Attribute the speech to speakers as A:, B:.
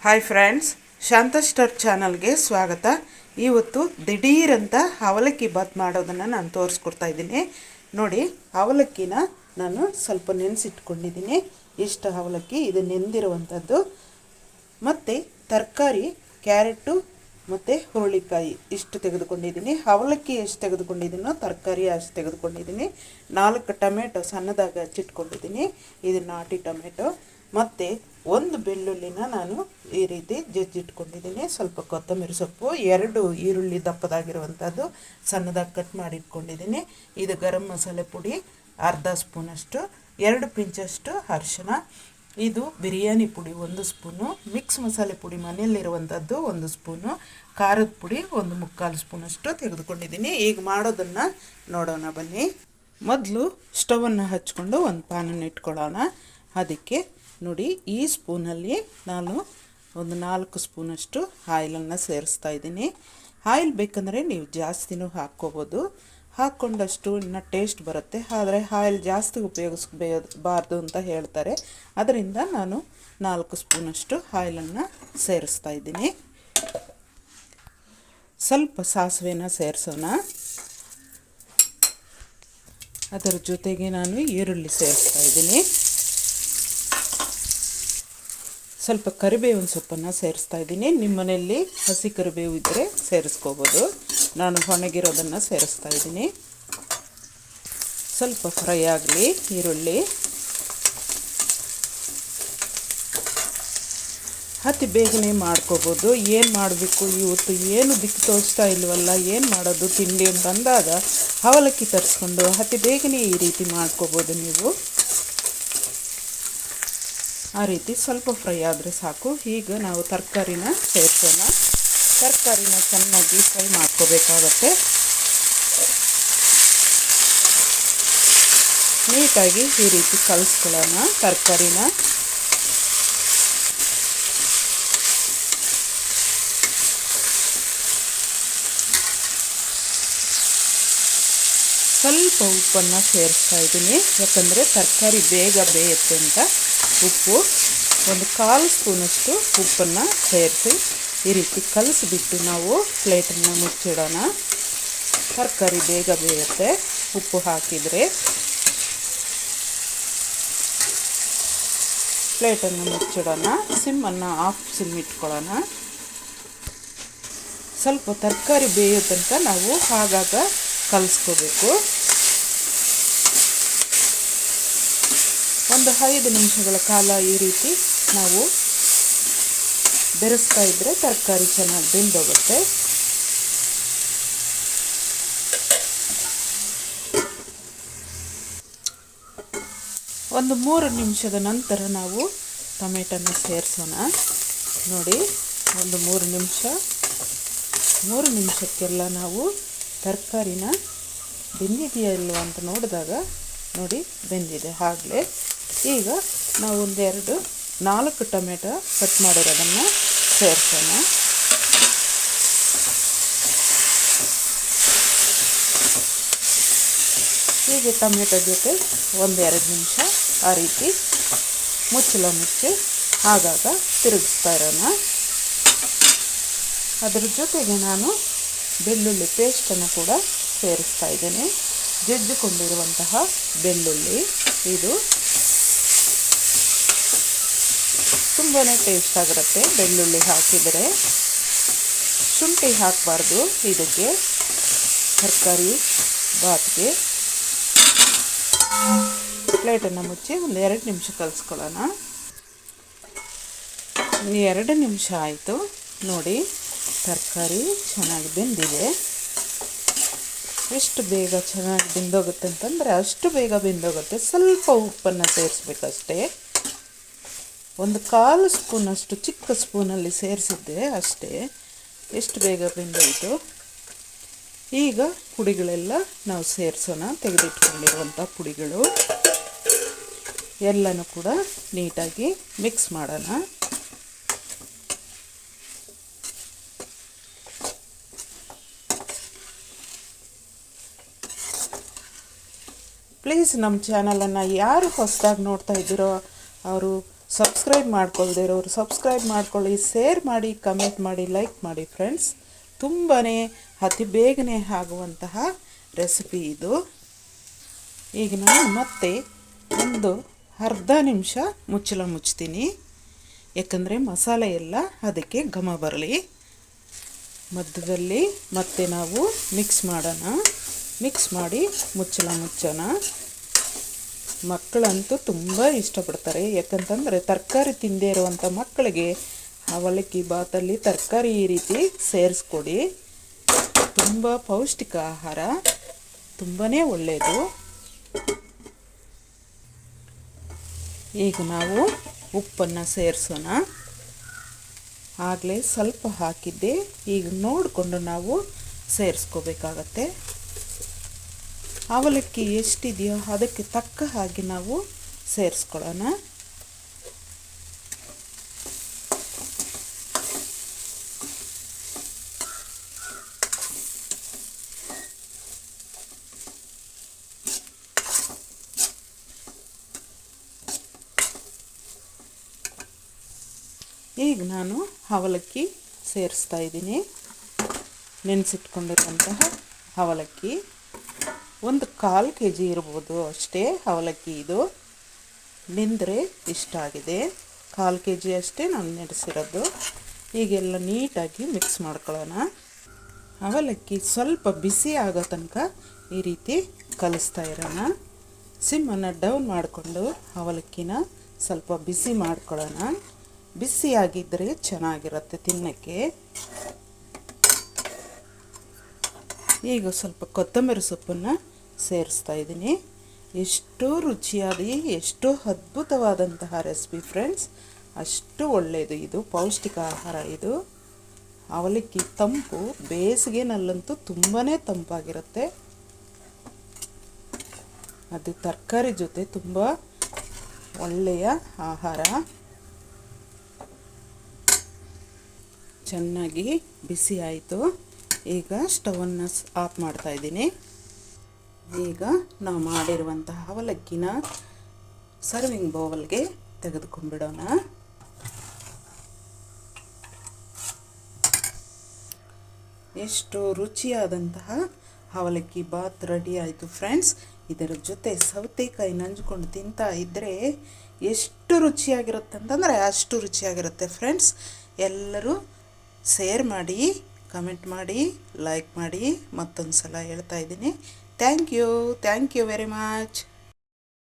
A: Hi friends, ಶಾಂತ star ಚಾನಲ್ಗೆ ಸ್ವಾಗತ. ಇವತ್ತು ದಿಢೀರಂತ ಅವಲಕ್ಕಿ ಬಾತ್ ಮಾಡೋದನ್ನು ನಾನು ತೋರಿಸ್ಕೊಡ್ತಾ ಇದ್ದೀನಿ. ನೋಡಿ, ಅವಲಕ್ಕಿನ ನಾನು ಸ್ವಲ್ಪ ನೆನೆಸಿಟ್ಕೊಂಡಿದ್ದೀನಿ. ಇಷ್ಟು ಅವಲಕ್ಕಿ ಇದು ನೆಂದಿರುವಂಥದ್ದು. ಮತ್ತು ತರಕಾರಿ ಕ್ಯಾರೆಟು ಮತ್ತು ಹುರುಳಿಕಾಯಿ ಇಷ್ಟು ತೆಗೆದುಕೊಂಡಿದ್ದೀನಿ. ಅವಲಕ್ಕಿ ಎಷ್ಟು ತೆಗೆದುಕೊಂಡಿದ್ದೀನೋ ತರಕಾರಿ ಅಷ್ಟು ತೆಗೆದುಕೊಂಡಿದ್ದೀನಿ. 4 ಟೊಮೆಟೊ ಸಣ್ಣದಾಗಿ ಹಚ್ಚಿಟ್ಕೊಂಡಿದ್ದೀನಿ. ಇದು ನಾಟಿ ಟೊಮೆಟೊ. ಮತ್ತು ಒಂದು ಬೆಳ್ಳುಳ್ಳಿನ ನಾನು ಈ ರೀತಿ ಜಜ್ಜಿಟ್ಕೊಂಡಿದ್ದೀನಿ. ಸ್ವಲ್ಪ ಕೊತ್ತಂಬರಿ ಸೊಪ್ಪು, 2 ಈರುಳ್ಳಿ ದಪ್ಪದಾಗಿರುವಂಥದ್ದು ಸಣ್ಣದಾಗಿ ಕಟ್ ಮಾಡಿ ಇಟ್ಕೊಂಡಿದ್ದೀನಿ. ಇದು ಗರಂ ಮಸಾಲೆ ಪುಡಿ ಅರ್ಧ ಸ್ಪೂನಷ್ಟು, 2 ಪಿಂಚಷ್ಟು ಅರಿಶಿನ, ಇದು ಬಿರಿಯಾನಿ ಪುಡಿ 1 ಸ್ಪೂನು, ಮಿಕ್ಸ್ ಮಸಾಲೆ ಪುಡಿ ಮನೆಯಲ್ಲಿರುವಂಥದ್ದು 1 ಸ್ಪೂನು, ಖಾರದ ಪುಡಿ 1/4 ಸ್ಪೂನಷ್ಟು ತೆಗೆದುಕೊಂಡಿದ್ದೀನಿ. ಈಗ ಮಾಡೋದನ್ನು ನೋಡೋಣ ಬನ್ನಿ. ಮೊದಲು ಸ್ಟವನ್ನು ಹಚ್ಕೊಂಡು ಒಂದು ಪ್ಯಾನನ್ನು ಇಟ್ಕೊಳ್ಳೋಣ. ಅದಕ್ಕೆ ನೋಡಿ, ಈ ಸ್ಪೂನಲ್ಲಿ ನಾನು ಒಂದು 4 ಸ್ಪೂನಷ್ಟು ಆಯಿಲನ್ನು ಸೇರಿಸ್ತಾ ಇದ್ದೀನಿ. ಆಯಿಲ್ ಬೇಕಂದರೆ ನೀವು ಜಾಸ್ತಿನೂ ಹಾಕ್ಕೋಬೋದು. ಹಾಕ್ಕೊಂಡಷ್ಟು ಇನ್ನು ಟೇಸ್ಟ್ ಬರುತ್ತೆ. ಆದರೆ ಆಯಿಲ್ ಜಾಸ್ತಿ ಉಪಯೋಗಿಸಬಾರ್ದು ಅಂತ ಹೇಳ್ತಾರೆ. ಅದರಿಂದ ನಾನು 4 ಸ್ಪೂನಷ್ಟು ಆಯಿಲನ್ನು ಸೇರಿಸ್ತಾ ಇದ್ದೀನಿ. ಸ್ವಲ್ಪ ಸಾಸಿವೆನ ಸೇರಿಸೋಣ. ಅದರ ಜೊತೆಗೆ ನಾನು ಈರುಳ್ಳಿ ಸೇರಿಸ್ತಾ ಇದ್ದೀನಿ. ಸ್ವಲ್ಪ ಕರಿಬೇವಿನ ಸೊಪ್ಪನ್ನು ಸೇರಿಸ್ತಾ ಇದ್ದೀನಿ. ನಿಮ್ಮ ಮನೆಯಲ್ಲಿ ಹಸಿ ಕರಿಬೇವು ಇದ್ದರೆ ಸೇರಿಸ್ಕೋಬೋದು. ನಾನು ಒಣಗಿರೋದನ್ನು ಸೇರಿಸ್ತಾ ಇದ್ದೀನಿ. ಸ್ವಲ್ಪ ಫ್ರೈ ಆಗಲಿ ಈರುಳ್ಳಿ. ಅತಿ ಬೇಗನೆ ಮಾಡ್ಕೋಬೋದು. ಏನು ಮಾಡಬೇಕು ಇವತ್ತು, ಏನು ದಿಕ್ಕು ತೋರಿಸ್ತಾ ಇಲ್ವಲ್ಲ, ಏನು ಮಾಡೋದು ತಿಂಡಿ ಅಂತ ಅಂದಾಗ ಅವಲಕ್ಕಿ ತರಿಸ್ಕೊಂಡು ಅತಿ ಬೇಗನೆ ಈ ರೀತಿ ಮಾಡ್ಕೋಬೋದು ನೀವು. ಆ ರೀತಿ ಸ್ವಲ್ಪ ಫ್ರೈ ಆದರೆ ಸಾಕು. ಈಗ ನಾವು ತರಕಾರಿನ ಸೇರಿಸೋಣ. ತರಕಾರಿನ ಚೆನ್ನಾಗಿ ಫ್ರೈ ಮಾಡ್ಕೋಬೇಕಾಗತ್ತೆ. ನೀಟಾಗಿ ಈ ರೀತಿ ಕಲಿಸ್ಕೊಳ್ಳೋಣ ತರಕಾರಿನ. ಸ್ವಲ್ಪ ಉಪ್ಪನ್ನು ಸೇರಿಸ್ತಾ ಇದ್ದೀನಿ, ಯಾಕಂದರೆ ತರಕಾರಿ ಬೇಗ ಬೇಯುತ್ತೆ ಅಂತ. ಉಪ್ಪು 1/4 ಸ್ಪೂನಷ್ಟು ಉಪ್ಪನ್ನು ಸೇರಿಸಿ ಈ ರೀತಿ ಕಲಿಸ್ಬಿಟ್ಟು ನಾವು ಪ್ಲೇಟನ್ನು ಮುಚ್ಚಿಡೋಣ. ತರಕಾರಿ ಬೇಗ ಬೇಯುತ್ತೆ ಉಪ್ಪು ಹಾಕಿದರೆ. ಪ್ಲೇಟನ್ನು ಮುಚ್ಚಿಡೋಣ. ಸಿಮ್ಮನ್ನು ಆಫ್ ಸಿಮ್ ಇಟ್ಕೊಳ್ಳೋಣ. ಸ್ವಲ್ಪ ತರಕಾರಿ ಬೇಯೋತನಕ ನಾವು ಆಗಾಗ ಕಲಿಸ್ಕೋಬೇಕು. ಒಂದು 5 ನಿಮಿಷಗಳ ಕಾಲ ಈ ರೀತಿ ನಾವು ಬೆರೆಸ್ತಾ ಇದ್ದರೆ ತರಕಾರಿ ಚೆನ್ನಾಗಿ ಬೆಂದೋಗುತ್ತೆ. ಒಂದು 3 ನಿಮಿಷದ ನಂತರ ನಾವು ಟೊಮೆಟೊನ ಸೇರಿಸೋಣ. ನೋಡಿ, ಒಂದು 3 ನಿಮಿಷಕ್ಕೆಲ್ಲ ನಾವು ತರಕಾರಿನ ಬೆಂದಿದೆಯಾ ಇಲ್ವ ಅಂತ ನೋಡಿದಾಗ ನೋಡಿ ಬೆಂದಿದೆ ಆಗಲೇ. ಈಗ ನಾವು 4 ಟೊಮೆಟೊ ಕಟ್ ಮಾಡಿರೋದನ್ನು ಸೇರಿಸೋಣ. ಹೀಗೆ ಟೊಮೆಟೊ ಜೊತೆ 1-2 ನಿಮಿಷ ಆ ರೀತಿ ಮುಚ್ಚಳ ಮುಚ್ಚಿ ಆಗಾಗ ತಿರುಗಿಸ್ತಾ ಇರೋಣ. ಅದರ ಜೊತೆಗೆ ನಾನು ಬೆಳ್ಳುಳ್ಳಿ ಪೇಸ್ಟನ್ನು ಕೂಡ ಸೇರಿಸ್ತಾ ಇದ್ದೇನೆ. ಜಜ್ಜಿಕೊಂಡಿರುವಂತಹ ಬೆಳ್ಳುಳ್ಳಿ. ಇದು ತುಂಬಾ ಟೇಸ್ಟ್ ಆಗಿರುತ್ತೆ ಬೆಳ್ಳುಳ್ಳಿ ಹಾಕಿದರೆ. ಶುಂಠಿ ಹಾಕಬಾರ್ದು ಇದಕ್ಕೆ, ತರಕಾರಿ ಬಾತ್ಗೆ. ಪ್ಲೇಟನ್ನು ಮುಚ್ಚಿ 2 ನಿಮಿಷ ಕಲಿಸ್ಕೊಳ್ಳೋಣ. 2 ನಿಮಿಷ ಆಯಿತು. ನೋಡಿ, ತರಕಾರಿ ಚೆನ್ನಾಗಿ ಬೆಂದಿದೆ. ಎಷ್ಟು ಬೇಗ ಚೆನ್ನಾಗಿ ಬೆಂದೋಗುತ್ತೆ ಅಂತಂದರೆ ಅಷ್ಟು ಬೇಗ ಬೆಂದೋಗುತ್ತೆ. ಸ್ವಲ್ಪ ಉಪ್ಪನ್ನು ಸೇರಿಸ್ಬೇಕಷ್ಟೇ. 1/4 ಸ್ಪೂನಷ್ಟು ಚಿಕ್ಕ ಸ್ಪೂನಲ್ಲಿ ಸೇರಿಸಿದ್ದೆ ಅಷ್ಟೇ. ಎಷ್ಟು ಬೇಗ ಬೆಂದೋಯಿತು. ಈಗ ಪುಡಿಗಳೆಲ್ಲ ನಾವು ಸೇರಿಸೋಣ. ತೆಗೆದಿಟ್ಕೊಂಡಿರುವಂಥ ಪುಡಿಗಳು ಎಲ್ಲನೂ ಕೂಡ ನೀಟಾಗಿ ಮಿಕ್ಸ್ ಮಾಡೋಣ. ಪ್ಲೀಸ್ ನಮ್ಮ ಚಾನಲನ್ನು ಯಾರು ಹೊಸದಾಗಿ ನೋಡ್ತಾ ಇದ್ದೀರೋ ಅವರು ಸಬ್ಸ್ಕ್ರೈಬ್ ಮಾಡ್ಕೊಳ್ದೇ ಇರೋರು ಸಬ್ಸ್ಕ್ರೈಬ್ ಮಾಡ್ಕೊಳ್ಳಿ, ಶೇರ್ ಮಾಡಿ, ಕಮೆಂಟ್ ಮಾಡಿ, ಲೈಕ್ ಮಾಡಿ ಫ್ರೆಂಡ್ಸ್. ತುಂಬಾ ಅತಿ ಬೇಗನೆ ಆಗುವಂತಹ ರೆಸಿಪಿ ಇದು. ಈಗ ನಾನು ಮತ್ತೆ ಒಂದು ಅರ್ಧ ನಿಮಿಷ ಮುಚ್ಚಳ ಮುಚ್ತೀನಿ, ಯಾಕಂದರೆ ಮಸಾಲೆ ಎಲ್ಲ ಅದಕ್ಕೆ ಘಮ ಬರಲಿ. ಮಧ್ಯದಲ್ಲಿ ಮತ್ತೆ ನಾವು ಮಿಕ್ಸ್ ಮಾಡೋಣ. ಮಿಕ್ಸ್ ಮಾಡಿ ಮುಚ್ಚೋಣ. ಮಕ್ಕಳಂತೂ ತುಂಬ ಇಷ್ಟಪಡ್ತಾರೆ, ಯಾಕಂತಂದರೆ ತರಕಾರಿ ತಿಂದೇ ಇರುವಂಥ ಮಕ್ಕಳಿಗೆ ಅವಲಕ್ಕಿ ಬಾತಲ್ಲಿ ತರಕಾರಿ ಈ ರೀತಿ ಸೇರಿಸ್ಕೊಡಿ. ತುಂಬ ಪೌಷ್ಟಿಕ ಆಹಾರ, ತುಂಬಾ ಒಳ್ಳೆಯದು. ಈಗ ನಾವು ಉಪ್ಪನ್ನು ಸೇರಿಸೋಣ. ಆಗಲೇ ಸ್ವಲ್ಪ ಹಾಕಿದ್ದೆ, ಈಗ ನೋಡಿಕೊಂಡು ನಾವು ಸೇರಿಸ್ಕೋಬೇಕಾಗತ್ತೆ. ಅವಲಕ್ಕಿ ಎಷ್ಟಿದೆಯೋ ಅದಕ್ಕೆ ತಕ್ಕ ಹಾಗೆ ನಾವು ಸೇರಿಸ್ಕೊಳ್ಳೋಣ. ಈಗ ನಾನು ಅವಲಕ್ಕಿ ಸೇರಿಸ್ತಾ ಇದ್ದೀನಿ. ನೆನೆಸಿಟ್ಕೊಂಡಿರುವಂತಹ ಅವಲಕ್ಕಿ ಒಂದು 1/4 kg ಇರ್ಬೋದು ಅಷ್ಟೇ. ಅವಲಕ್ಕಿ ಇದು ನೆಂದರೆ ಇಷ್ಟ ಆಗಿದೆ. 1/4 kg ಅಷ್ಟೇ ನಾನು ನೆನೆಸಿರೋದು. ಈಗೆಲ್ಲ ನೀಟಾಗಿ ಮಿಕ್ಸ್ ಮಾಡ್ಕೊಳ್ಳೋಣ. ಅವಲಕ್ಕಿ ಸ್ವಲ್ಪ ಬಿಸಿ ಆಗೋ ತನಕ ಈ ರೀತಿ ಕಲಿಸ್ತಾ ಇರೋಣ. ಸಿಮ್ಮನ್ನು ಡೌನ್ ಮಾಡಿಕೊಂಡು ಅವಲಕ್ಕಿನ ಸ್ವಲ್ಪ ಬಿಸಿ ಮಾಡ್ಕೊಳ್ಳೋಣ. ಬಿಸಿಯಾಗಿದ್ದರೆ ಚೆನ್ನಾಗಿರುತ್ತೆ ತಿನ್ನೋಕ್ಕೆ. ಈಗ ಸ್ವಲ್ಪ ಕೊತ್ತಂಬರಿ ಸೊಪ್ಪನ್ನು ಸೇರಿಸ್ತಾ ಇದ್ದೀನಿ. ಎಷ್ಟು ರುಚಿಯಾದ, ಎಷ್ಟು ಅದ್ಭುತವಾದಂತಹ ರೆಸಿಪಿ ಫ್ರೆಂಡ್ಸ್. ಅಷ್ಟು ಒಳ್ಳೆಯದು, ಇದು ಪೌಷ್ಟಿಕ ಆಹಾರ. ಇದು ಅವಲಕ್ಕಿ ತಂಪು, ಬೇಸಿಗೆನಲ್ಲಂತೂ ತುಂಬಾ ತಂಪಾಗಿರುತ್ತೆ. ಅದು ತರಕಾರಿ ಜೊತೆ ತುಂಬ ಒಳ್ಳೆಯ ಆಹಾರ. ಚೆನ್ನಾಗಿ ಬಿಸಿ ಆಯಿತು. ಈಗ ಸ್ಟವನ್ನು ಆಫ್ ಮಾಡ್ತಾ ಇದ್ದೀನಿ. ಈಗ ನಾವು ಮಾಡಿರುವಂತಹ ಅವಲಕ್ಕಿನ ಸರ್ವಿಂಗ್ ಬೌಲ್ಗೆ ತೆಗೆದುಕೊಂಡ್ಬಿಡೋಣ. ಎಷ್ಟು ರುಚಿಯಾದಂತಹ ಅವಲಕ್ಕಿ ಬಾತ್ ರೆಡಿ ಆಯಿತು ಫ್ರೆಂಡ್ಸ್. ಇದರ ಜೊತೆ ಸೌತೆಕಾಯಿ ನಂಚ್ಕೊಂಡು ತಿಂತಾ ಇದ್ದರೆ ಎಷ್ಟು ರುಚಿಯಾಗಿರುತ್ತೆ ಅಂತಂದರೆ ಅಷ್ಟು ರುಚಿಯಾಗಿರುತ್ತೆ ಫ್ರೆಂಡ್ಸ್. ಎಲ್ಲರೂ ಶೇರ್ ಮಾಡಿ, ಕಮೆಂಟ್ ಮಾಡಿ, ಲೈಕ್ ಮಾಡಿ. ಮತ್ತೊಂದು ಸಲ ಹೇಳ್ತಾ ಇದ್ದೀನಿ. Thank you very much.